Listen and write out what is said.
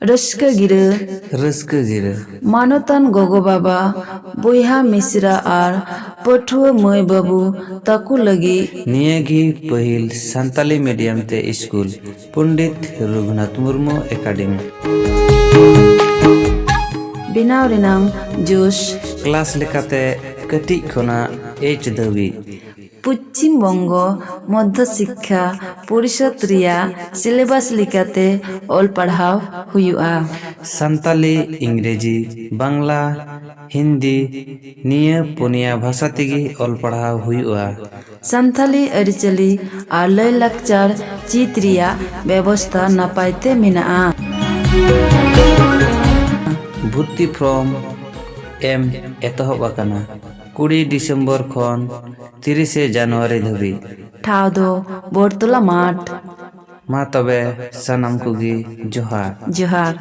Ruska गिरा मानोतान गोगो बाबा बोहा मिश्रा और पठुआ मई बाबू ताकू लगी नियागी पहिल संताली मीडियम ते स्कूल पंडित रघुनाथ मुर्मू एकेडमी बिनाव रेनांग जोश क्लास लेकाते कटी खोना एच दबी पश्चिम बंगो मध्य शिक्षा परिषद रिया सिलेबस लिकाते ऑल पढ़ाव हुआ संताली इंग्रेजी बांग्ला हिंदी निया पुनिया भाषा तेगी ऑल पढ़ाव हुआ संथाली अरिचली और लय लक्चर चित रिया व्यवस्था नपाइते मिना भर्ती फॉर्म एम एतहब आकाना 20 डिसेम्बर खन 30 जनवरी धबी ठाव दो बोरतला माठ मा तबे सनम कुगी जोहार जोहार।